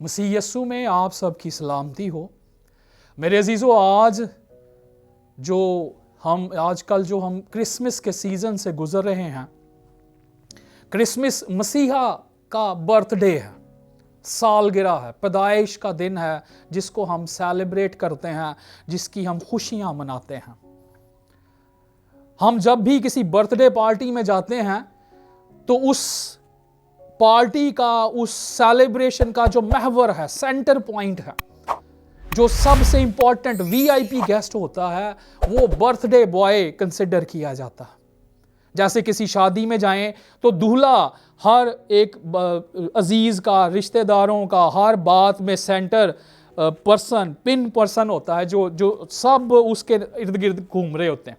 मसीह यस्सु में आप सबकी सलामती हो। मेरे अजीज़ों, आजकल जो हम क्रिसमस के सीज़न से गुज़र रहे हैं, क्रिसमस मसीहा का बर्थडे है, सालगिरह है, पैदाइश का दिन है जिसको हम सेलिब्रेट करते हैं, जिसकी हम खुशियां मनाते हैं। हम जब भी किसी बर्थडे पार्टी में जाते हैं तो उस पार्टी का, उस सेलिब्रेशन का जो महवर है, सेंटर पॉइंट है, जो सबसे इंपॉर्टेंट वीआईपी गेस्ट होता है, वो बर्थडे बॉय कंसिडर किया जाता है। जैसे किसी शादी में जाएं तो दूल्हा हर एक अजीज का, रिश्तेदारों का हर बात में सेंटर पर्सन, पिन पर्सन होता है, जो सब उसके इर्द गिर्द घूम रहे होते हैं।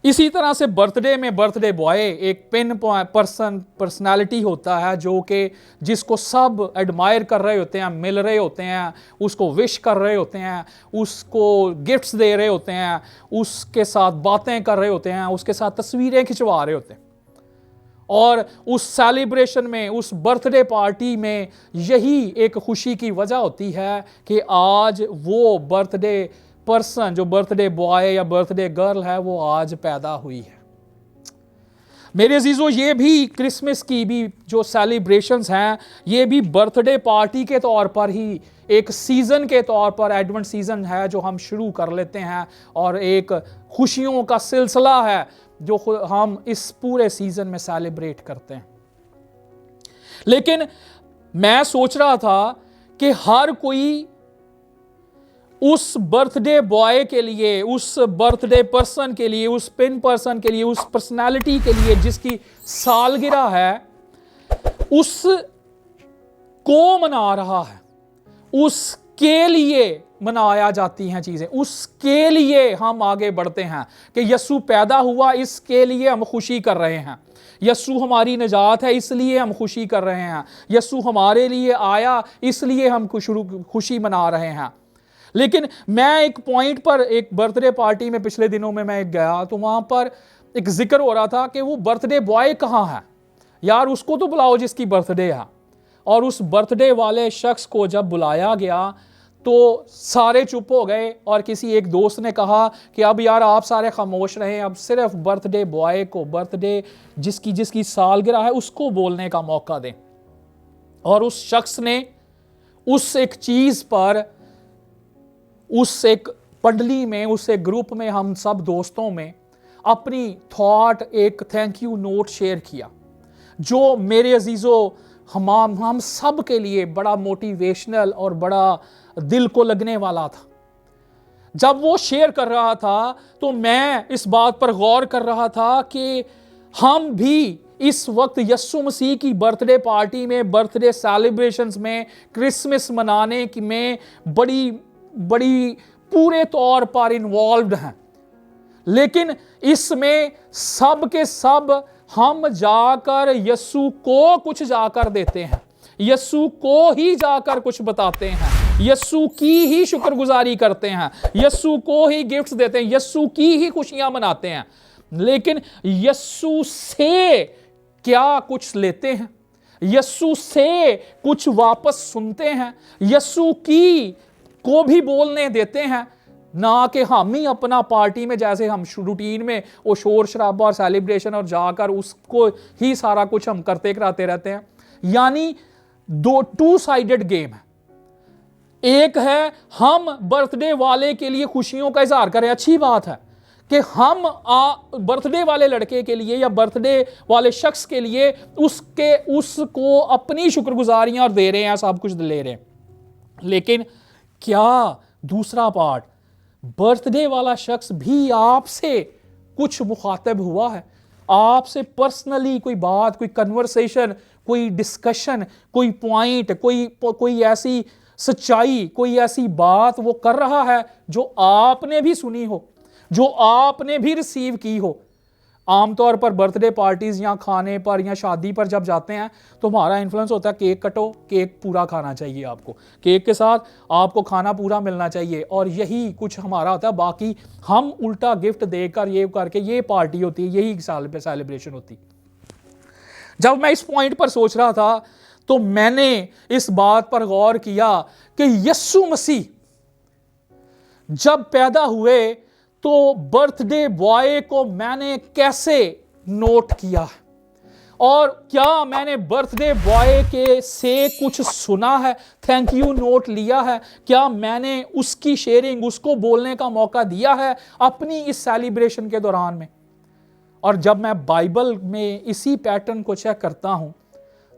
इसी तरह से बर्थडे में बर्थडे बॉय एक पिन पर्सनालिटी होता है, जो कि जिसको सब एडमायर कर रहे होते हैं, मिल रहे होते हैं, उसको विश कर रहे होते हैं, उसको गिफ्ट्स दे रहे होते हैं, उसके साथ बातें कर रहे होते हैं, उसके साथ तस्वीरें खिंचवा रहे होते हैं। और उस सेलिब्रेशन में, उस बर्थडे पार्टी में यही एक खुशी की वजह होती है कि आज वो बर्थडे पर्सन, जो बर्थडे बॉय या बर्थडे गर्ल है, वो आज पैदा हुई है। मेरे अजीजों, ये भी क्रिसमस की भी जो सेलिब्रेशंस हैं, ये भी बर्थडे पार्टी के तौर पर ही एक सीज़न के तौर पर, एडवेंट सीज़न है जो हम शुरू कर लेते हैं, और एक खुशियों का सिलसिला है जो हम इस पूरे सीज़न में सेलिब्रेट करते हैं। लेकिन मैं सोच रहा था कि हर कोई उस बर्थडे बॉय के लिए, उस बर्थडे पर्सन के लिए, उस पिन पर्सन के लिए, उस पर्सनालिटी के लिए जिसकी सालगिरह है, उसको मना रहा है, उसके लिए मनाया जाती हैं चीजें, उसके लिए हम आगे बढ़ते हैं कि यस्सु पैदा हुआ, इसके लिए हम खुशी कर रहे हैं। यस्सु हमारी निजात है, इसलिए हम खुशी कर रहे हैं। यस्सु हमारे लिए आया, इसलिए हम खुशी मना रहे हैं। लेकिन मैं एक पॉइंट पर, एक बर्थडे पार्टी में पिछले दिनों में मैं गया, तो वहां पर एक जिक्र हो रहा था कि वो बर्थडे बॉय कहाँ है यार, उसको तो बुलाओ जिसकी बर्थडे है। और उस बर्थडे वाले शख्स को जब बुलाया गया तो सारे चुप हो गए, और किसी एक दोस्त ने कहा कि अब यार आप सारे खामोश रहें, अब सिर्फ बर्थडे बॉय को, बर्थडे जिसकी सालगिरह है, उसको बोलने का मौका दें। और उस शख्स ने उस एक चीज पर, उस एक पंडली में, उस एक ग्रुप में, हम सब दोस्तों में अपनी थॉट, एक थैंक यू नोट शेयर किया, जो मेरे अजीजों हम सब के लिए बड़ा मोटिवेशनल और बड़ा दिल को लगने वाला था। जब वो शेयर कर रहा था तो मैं इस बात पर गौर कर रहा था कि हम भी इस वक्त यस्सु मसीह की बर्थडे पार्टी में, बर्थडे सेलिब्रेशंस में, क्रिसमस मनाने की में बड़ी पूरे तौर पर इन्वॉल्व्ड हैं। लेकिन इसमें सब के सब हम जाकर यस्सु को कुछ जाकर देते हैं, यस्सु को ही जाकर कुछ बताते हैं, यस्सु की ही शुक्रगुजारी करते हैं, यस्सु को ही गिफ्ट्स देते हैं, यस्सु की ही खुशियां मनाते हैं। लेकिन यस्सु से क्या कुछ लेते हैं, यस्सु से कुछ वापस सुनते हैं, यस्सु की को भी बोलने देते हैं, ना कि हम ही अपना पार्टी में, जैसे हम रूटीन में वो शोर शराबा और सेलिब्रेशन और जाकर उसको ही सारा कुछ हम करते कराते रहते हैं। यानी टू साइडेड गेम है। एक है हम बर्थडे वाले के लिए खुशियों का इजहार करें, अच्छी बात है कि हम बर्थडे वाले लड़के के लिए या बर्थडे वाले शख्स के लिए उसको अपनी शुक्रगुजारियां दे रहे हैं, सब कुछ ले रहे हैं। लेकिन क्या दूसरा पार्ट, बर्थडे वाला शख्स भी आपसे कुछ मुखातिब हुआ है, आपसे पर्सनली कोई बात, कोई कन्वर्सेशन, कोई डिस्कशन, कोई पॉइंट, कोई ऐसी सच्चाई, कोई ऐसी बात वो कर रहा है जो आपने भी सुनी हो, जो आपने भी रिसीव की हो। आमतौर पर बर्थडे पार्टीज या खाने पर या शादी पर जब जाते हैं तो हमारा इन्फ्लुएंस होता है केक कटो, केक पूरा खाना चाहिए आपको, केक के साथ आपको खाना पूरा मिलना चाहिए, और यही कुछ हमारा होता है। बाकी हम उल्टा गिफ्ट देकर ये करके, ये पार्टी होती है, यही साल पे सेलिब्रेशन होती। जब मैं इस पॉइंट पर सोच रहा था तो मैंने इस बात पर गौर किया कि यीशु मसीह जब पैदा हुए तो बर्थडे बॉय को मैंने कैसे नोट किया, और क्या मैंने बर्थडे बॉय के से कुछ सुना है, थैंक यू नोट लिया है, क्या मैंने उसकी शेयरिंग, उसको बोलने का मौका दिया है अपनी इस सेलिब्रेशन के दौरान में। और जब मैं बाइबल में इसी पैटर्न को चेक करता हूं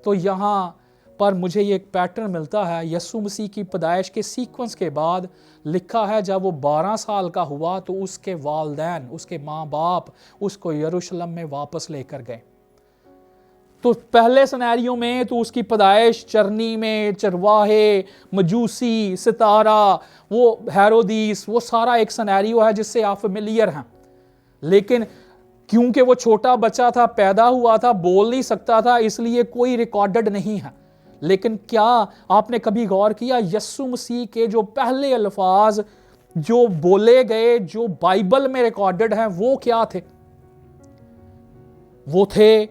तो यहां पर मुझे ये एक पैटर्न मिलता है। यीशु मसीह की पैदाइश के सीक्वेंस के बाद लिखा है जब वो 12 साल का हुआ तो उसके वालिदैन, उसके माँ बाप उसको यरूशलेम में वापस लेकर गए। तो पहले सिनेरियो में तो उसकी पैदाइश चरनी में, चरवाहे, मजूसी, सितारा, वो हेरोदीस, वो सारा एक सिनेरियो है जिससे आप फेमिलियर हैं। लेकिन क्योंकि वो छोटा बच्चा था, पैदा हुआ था, बोल नहीं सकता था, इसलिए कोई रिकॉर्डेड नहीं है। लेकिन क्या आपने कभी गौर किया यीशु मसीह के जो पहले अल्फाज जो बोले गए, जो बाइबल में रिकॉर्डेड हैं, वो क्या थे? वो थे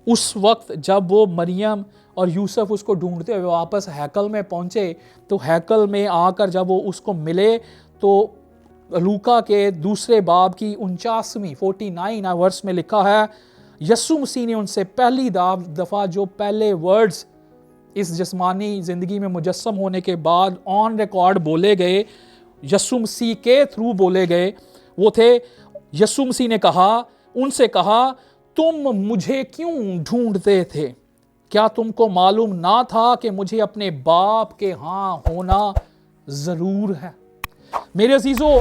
उस वक्त जब वो मरियम और यूसुफ उसको ढूंढते हुए वापस हैकल में पहुंचे, तो हैकल में आकर जब वो उसको मिले तो लूका के दूसरे बाब की 49 वर्ष में लिखा है, यीशु मसीह ने उनसे पहली दफा जो पहले वर्ड्स इस जिस्मानी जिंदगी में मुजस्सम होने के बाद ऑन रिकॉर्ड बोले गए, यीशु मसीह के थ्रू बोले गए, वो थे, यीशु मसीह ने कहा, उनसे कहा, तुम मुझे क्यों ढूंढते थे? क्या तुमको मालूम ना था कि मुझे अपने बाप के हां होना जरूर है? मेरे अजीजों,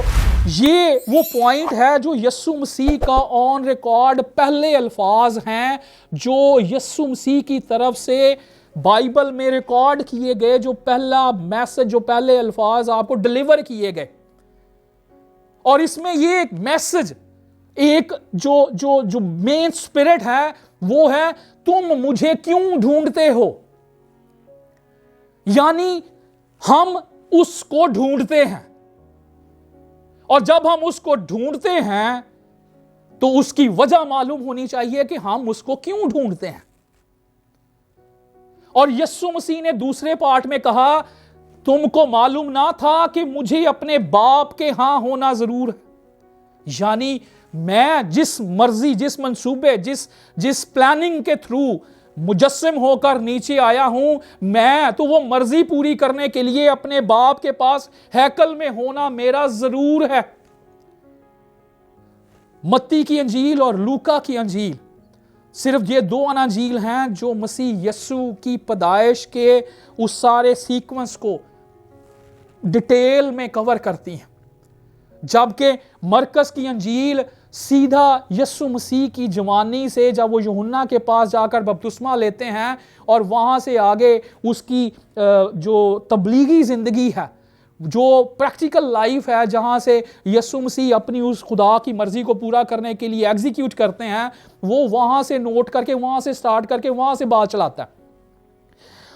ये वो पॉइंट है जो यीशु मसीह का ऑन रिकॉर्ड पहले अल्फाज हैं जो यीशु मसीह की तरफ से बाइबल में रिकॉर्ड किए गए, जो पहला मैसेज, जो पहले अल्फाज आपको डिलीवर किए गए। और इसमें ये एक मैसेज, एक जो मेन स्पिरिट है वो है, तुम मुझे क्यों ढूंढते हो? यानी हम उसको ढूंढते हैं, और जब हम उसको ढूंढते हैं तो उसकी वजह मालूम होनी चाहिए कि हम उसको क्यों ढूंढते हैं। और यीशु मसीह ने दूसरे पार्ट में कहा, तुमको मालूम ना था कि मुझे अपने बाप के हां होना जरूर है। यानी मैं जिस मर्जी, जिस मंसूबे, जिस प्लानिंग के थ्रू मुजस्सिम होकर नीचे आया हूं, मैं तो वो मर्जी पूरी करने के लिए अपने बाप के पास हैकल में होना मेरा जरूर है। मत्ती की अंजील और लूका की अंजील, सिर्फ ये दो अंजील हैं जो मसीह यीशु की पैदाइश के उस सारे सीक्वेंस को डिटेल में कवर करती हैं। जबकि मरकस की अंजील सीधा यीशु मसीह की जवानी से, जब वो यूहन्ना के पास जाकर बपतिस्मा लेते हैं और वहां से आगे उसकी जो तबलीगी जिंदगी है, जो प्रैक्टिकल लाइफ है, जहां से यीशु मसीह अपनी उस खुदा की मर्जी को पूरा करने के लिए एग्जीक्यूट करते हैं, वो वहां से नोट करके, वहां से स्टार्ट करके वहां से बात चलाता है।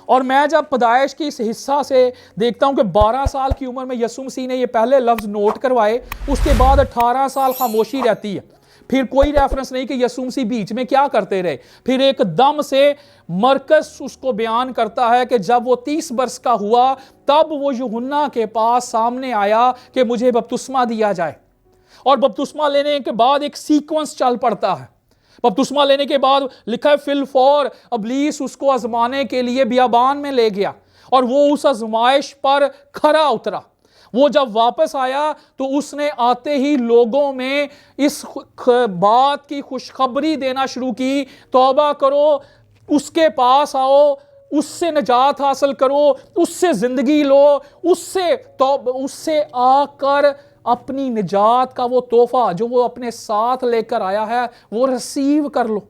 और मैं जब पैदाइश के इस हिस्सा से देखता हूं कि 12 साल की उम्र में यीशु मसीह ने ये पहले लफ्ज नोट करवाए, उसके बाद 18 साल खामोशी रहती है, फिर कोई रेफरेंस नहीं कि यीशु मसीह बीच में क्या करते रहे। फिर एकदम से मरकस उसको बयान करता है कि जब वो 30 वर्ष का हुआ तब वो यूहन्ना के पास सामने आया कि मुझे बपतिस्मा दिया जाए। और बपतिस्मा लेने के बाद एक सीक्वेंस चल पड़ता है। बपतिस्मा लेने के बाद लिखा है, फिलफौर अबलीस उसको आजमाने के लिए बियाबान में ले गया और वो उस आजमाइश पर खरा उतरा। वो जब वापस आया तो उसने आते ही लोगों में इस बात की खुशखबरी देना शुरू की, तौबा करो, उसके पास आओ, उससे निजात हासिल करो, उससे जिंदगी लो, उससे आकर अपनी निजात का वो तोहफा जो वो अपने साथ लेकर आया है वो रिसीव कर लो।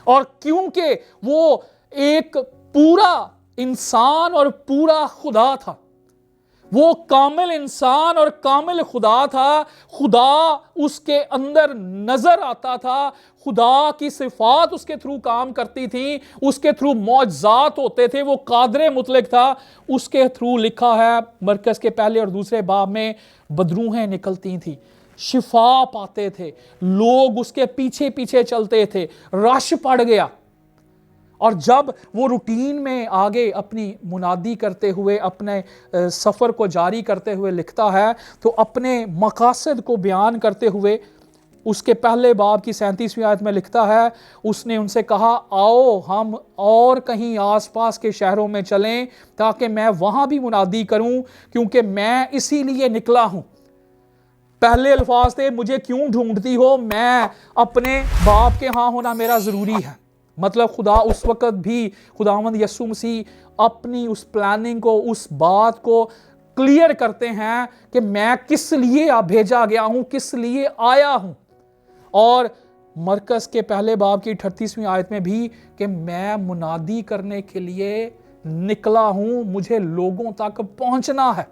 और क्योंकि वो एक पूरा इंसान और पूरा खुदा था, वो कामिल इंसान और कामिल खुदा था, खुदा उसके अंदर नजर आता था, खुदा की सिफात उसके थ्रू काम करती थी, उसके थ्रू मौजज़ात होते थे, वो कादरे मुतलक था। उसके थ्रू लिखा है मरकज के पहले और दूसरे बाब में, बदरूहें निकलती थी, शिफा पाते थे, लोग उसके पीछे पीछे चलते थे, रश पड़ गया। और जब वो रूटीन में आगे अपनी मुनादी करते हुए अपने सफ़र को जारी करते हुए लिखता है, तो अपने मकासद को बयान करते हुए उसके पहले बाब की 37वीं आयत में लिखता है, उसने उनसे कहा, आओ हम और कहीं आसपास के शहरों में चलें ताकि मैं वहां भी मुनादी करूं, क्योंकि मैं इसीलिए निकला हूं। पहले अल्फाज थे, मुझे क्यों ढूंढती हो, मैं अपने बाप के यहां होना मेरा ज़रूरी है। मतलब खुदा उस वक़्त भी, खुदावंद यीशु मसीह अपनी उस प्लानिंग को, उस बात को क्लियर करते हैं कि मैं किस लिए भेजा गया हूं, किस लिए आया हूं। और मरकस के पहले बाब की 38वीं आयत में भी कि मैं मुनादी करने के लिए निकला हूं, मुझे लोगों तक पहुंचना है।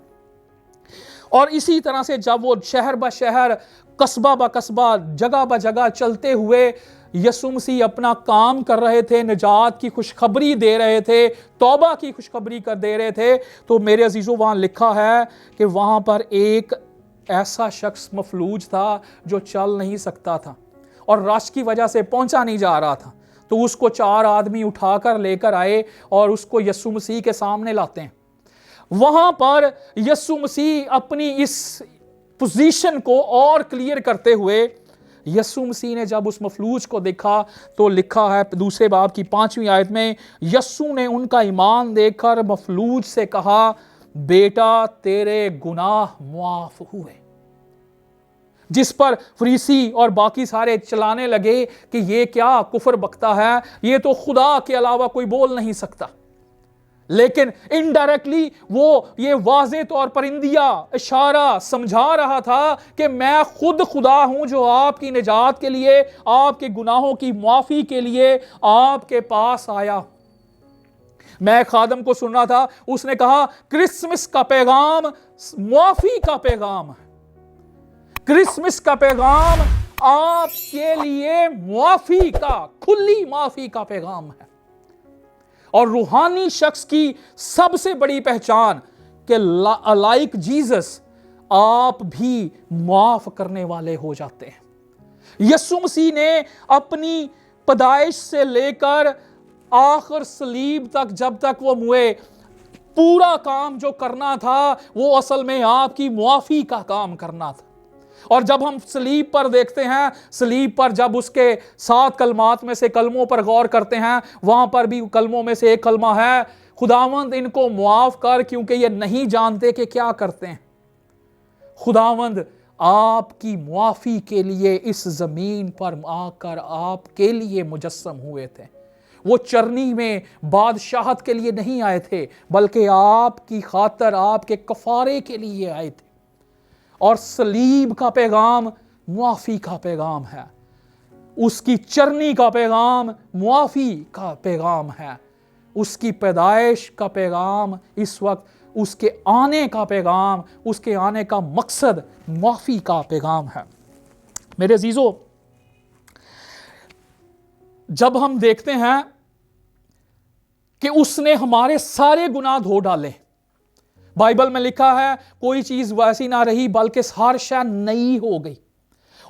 और इसी तरह से जब वो शहर ब शहर, कस्बा ब कस्बा, जगह ब जगह चलते हुए यीशु मसीह अपना काम कर रहे थे, निजात की खुशखबरी दे रहे थे, तौबा की खुशखबरी कर दे रहे थे, तो मेरे अजीजों वहां लिखा है कि वहां पर एक ऐसा शख्स मफलूज था जो चल नहीं सकता था और रश की वजह से पहुंचा नहीं जा रहा था। तो उसको 4 आदमी उठाकर लेकर आए और उसको यीशु मसीह के सामने लाते हैं। वहां पर यीशु मसीह अपनी इस पोजीशन को और क्लियर करते हुए, यीशु मसीह ने जब उस मफलूज को देखा तो लिखा है दूसरे बाब की 5वीं आयत में, यीशु ने उनका ईमान देखकर मफलूज से कहा, बेटा तेरे गुनाह मुआफ हुए। जिस पर फरीसी और बाकी सारे चलाने लगे कि ये क्या कुफर बकता है, ये तो खुदा के अलावा कोई बोल नहीं सकता। लेकिन इनडायरेक्टली वो ये वाज़े तौर पर इंदिया इशारा समझा रहा था कि मैं खुद खुदा हूं जो आपकी निजात के लिए, आपके गुनाहों की माफी के लिए आपके पास आया। मैं खादम को सुन रहा था, उसने कहा क्रिसमस का पैगाम माफी का पैगाम है। क्रिसमस का पैगाम आपके लिए माफी का, खुली माफी का पैगाम है। और रूहानी शख्स की सबसे बड़ी पहचान कि लाइक जीसस आप भी माफ करने वाले हो जाते हैं। यीशु मसीह ने अपनी पैदाइश से लेकर आखिर सलीब तक, जब तक वो मुए, पूरा काम जो करना था वो असल में आपकी मुआफी का काम करना था। और जब हम सलीब पर देखते हैं, सलीब पर जब उसके 7 कलमात में से कलमों पर गौर करते हैं, वहां पर भी कलमों में से एक कलमा है, खुदावंद इनको मुआफ कर क्योंकि ये नहीं जानते कि क्या करते हैं। खुदावंद आपकी मुआफी के लिए इस जमीन पर आकर आपके लिए मुजस्सम हुए थे। वो चरनी में बादशाहत के लिए नहीं आए थे, बल्कि आपकी खातर, आपके कफारे के लिए आए थे। और सलीब का पैगाम मुआफी का पैगाम है, उसकी चरनी का पैगाम मुआफी का पैगाम है, उसकी पैदाइश का पैगाम इस वक्त, उसके आने का पैगाम, उसके आने का मकसद मुआफी का पैगाम है। मेरे अजीजों, जब हम देखते हैं कि उसने हमारे सारे गुनाह धो डाले, बाइबल में लिखा है कोई चीज वैसी ना रही बल्कि हर शय नई हो गई।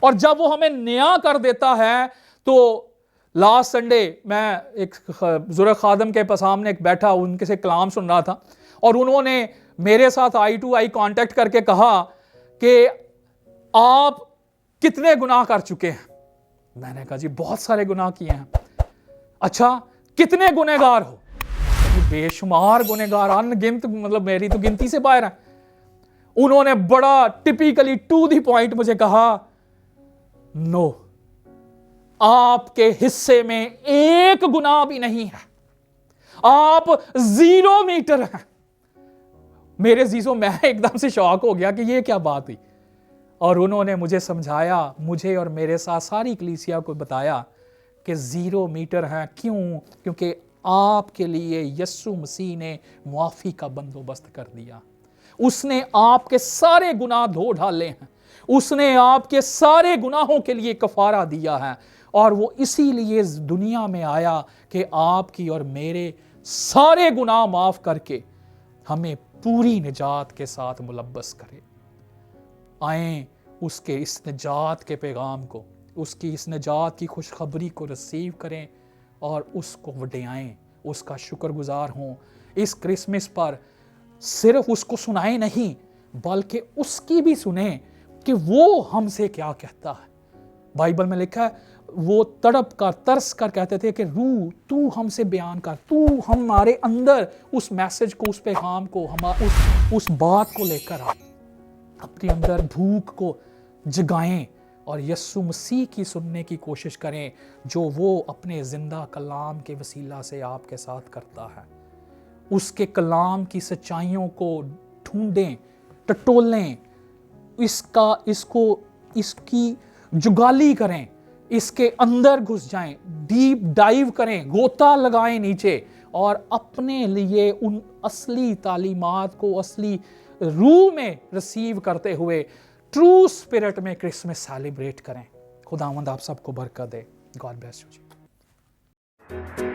और जब वो हमें नया कर देता है, तो लास्ट संडे मैं एक जुर खादम के सामने बैठा, उनके से कलाम सुन रहा था और उन्होंने मेरे साथ आई टू आई कांटेक्ट करके कहा कि आप कितने गुनाह कर चुके हैं। मैंने कहा जी बहुत सारे गुनाह किए हैं। अच्छा, कितने गुनहगार हो? बेशुमार गुनहगार, अनगिनत, मतलब मेरी तो गिनती से बाहर है। उन्होंने बड़ा टिपिकली टू द पॉइंट मुझे कहा, नो, आपके हिस्से में एक गुनाह भी नहीं है, आप 0 मीटर हैं। मेरे जीजों, मैं एकदम से शॉक हो गया कि ये क्या बात हुई। और उन्होंने मुझे समझाया, मुझे और मेरे साथ सारी कलीसिया को बताया कि 0 मीटर हैं। क्यों? क्योंकि आपके लिए यीशु मसीह ने मुआफी का बंदोबस्त कर दिया। उसने आपके सारे गुनाह धो डाले हैं, उसने आपके सारे गुनाहों के लिए कफारा दिया है। और वो इसीलिए इस दुनिया में आया कि आपकी और मेरे सारे गुनाह माफ करके हमें पूरी निजात के साथ मुलब्बस करे। आए उसके इस निजात के पैगाम को, उसकी इस निजात की खुशखबरी को रिसीव करें और उसको वड्याएं, उसका शुक्रगुजार हों। इस क्रिसमस पर सिर्फ उसको सुनाए नहीं, बल्कि उसकी भी सुने कि वो हमसे क्या कहता है। बाइबल में लिखा है, वो तड़प कर तरस कर कहते थे कि रूह तू हमसे बयान कर, तू हमारे अंदर उस मैसेज को, उस पैगाम को, उस बात को लेकर आ, अपने अंदर भूख को जगाएं और यीशु मसीह की सुनने की कोशिश करें, जो वो अपने जिंदा कलाम के वसीला से आपके साथ करता है। उसके कलाम की सच्चाइयों को ढूंढें, टटोलें, इसकी जुगाली करें, इसके अंदर घुस जाएं, डीप डाइव करें, गोता लगाएं नीचे, और अपने लिए उन असली तालीमात को असली रूह में रिसीव करते हुए ट्रू स्पिरिट में क्रिसमस सेलिब्रेट करें। खुदावंद आप सबको बरकत दे। God bless you ji.